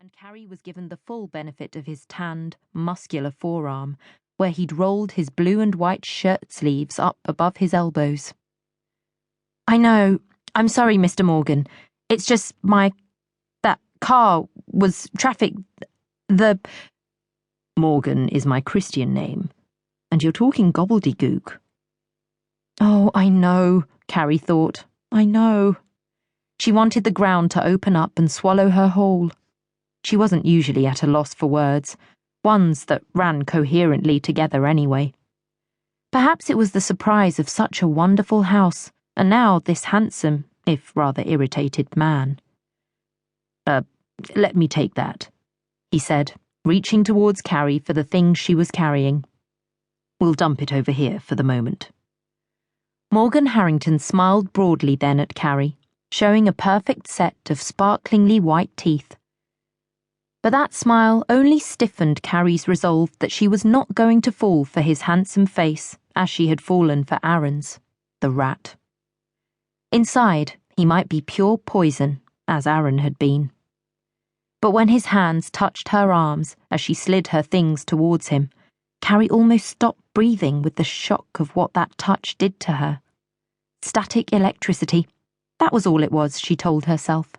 and Carrie was given the full benefit of his tanned, muscular forearm, where he'd rolled his blue and white shirt sleeves up above his elbows. "I know. I'm sorry, Mr. Morgan. It's just that car was traffic. Morgan is my Christian name, and you're talking gobbledygook." "Oh, I know," Carrie thought. "I know." She wanted the ground to open up and swallow her whole. She wasn't usually at a loss for words, ones that ran coherently together anyway. Perhaps it was the surprise of such a wonderful house, and now this handsome, if rather irritated, man. Let me take that," he said, reaching towards Carrie for the things she was carrying. "We'll dump it over here for the moment." Morgan Harrington smiled broadly then at Carrie, showing a perfect set of sparklingly white teeth. But that smile only stiffened Carrie's resolve that she was not going to fall for his handsome face as she had fallen for Aaron's, the rat. Inside, he might be pure poison, as Aaron had been. But when his hands touched her arms as she slid her things towards him, Carrie almost stopped breathing with the shock of what that touch did to her. Static electricity. That was all it was, she told herself.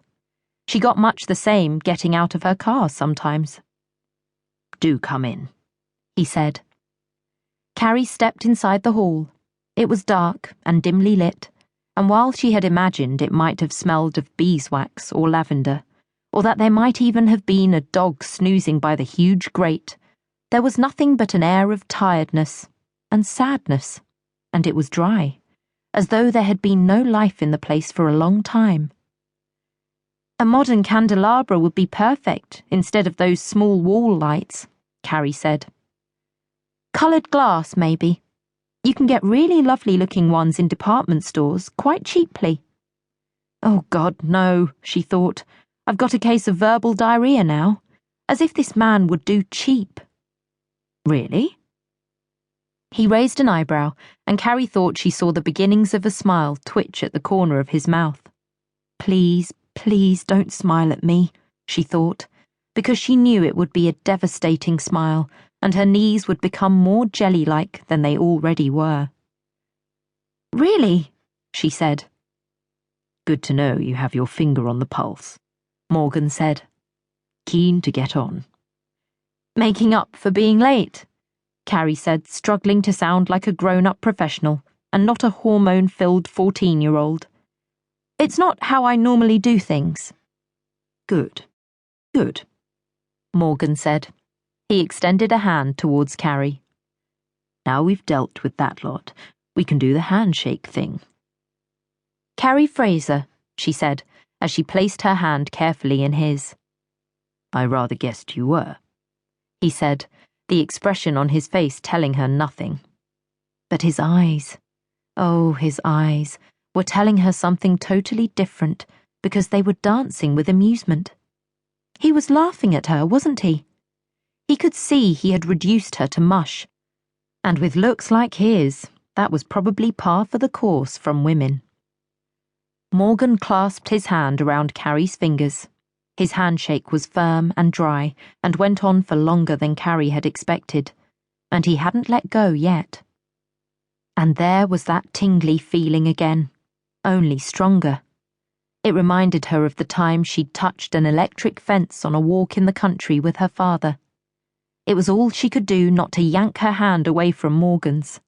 She got much the same getting out of her car sometimes. "Do come in," he said. Carrie stepped inside the hall. It was dark and dimly lit, and while she had imagined it might have smelled of beeswax or lavender, or that there might even have been a dog snoozing by the huge grate, there was nothing but an air of tiredness and sadness, and it was dry, as though there had been no life in the place for a long time. "A modern candelabra would be perfect instead of those small wall lights," Carrie said. "Coloured glass, maybe. You can get really lovely-looking ones in department stores quite cheaply." "Oh, God, no," she thought. "I've got a case of verbal diarrhea now. As if this man would do cheap." "Really?" He raised an eyebrow, and Carrie thought she saw the beginnings of a smile twitch at the corner of his mouth. Please don't smile at me, she thought, because she knew it would be a devastating smile, and her knees would become more jelly-like than they already were. "Really?" she said. "Good to know you have your finger on the pulse," Morgan said. "Keen to get on." "Making up for being late," Carrie said, struggling to sound like a grown-up professional and not a hormone-filled 14-year-old. "It's not how I normally do things." Good, Morgan said. He extended a hand towards Carrie. "Now we've dealt with that lot, we can do the handshake thing." "Carrie Fraser," she said, as she placed her hand carefully in his. "I rather guessed you were," he said, the expression on his face telling her nothing. But his eyes, oh, his eyes, were telling her something totally different, because they were dancing with amusement. He was laughing at her, wasn't he? He could see he had reduced her to mush, and with looks like his, that was probably par for the course from women. Morgan clasped his hand around Carrie's fingers. His handshake was firm and dry, and went on for longer than Carrie had expected, and he hadn't let go yet. And there was that tingly feeling again, only stronger. It reminded her of the time she'd touched an electric fence on a walk in the country with her father. It was all she could do not to yank her hand away from Morgan's.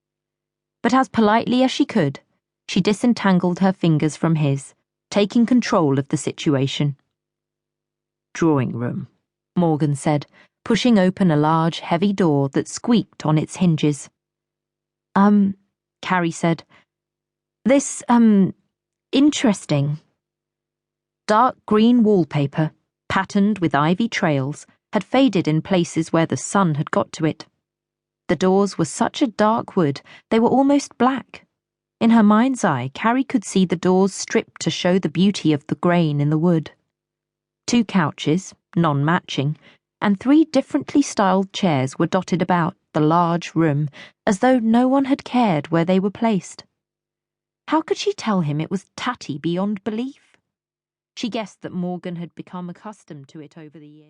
But as politely as she could, she disentangled her fingers from his, taking control of the situation. "Drawing room," Morgan said, pushing open a large, heavy door that squeaked on its hinges. Carrie said. "This, interesting." Dark green wallpaper, patterned with ivy trails, had faded in places where the sun had got to it. The doors were such a dark wood, they were almost black. In her mind's eye, Carrie could see the doors stripped to show the beauty of the grain in the wood. 2 couches, non-matching, and 3 differently styled chairs were dotted about the large room, as though no one had cared where they were placed. How could she tell him it was tatty beyond belief? She guessed that Morgan had become accustomed to it over the years.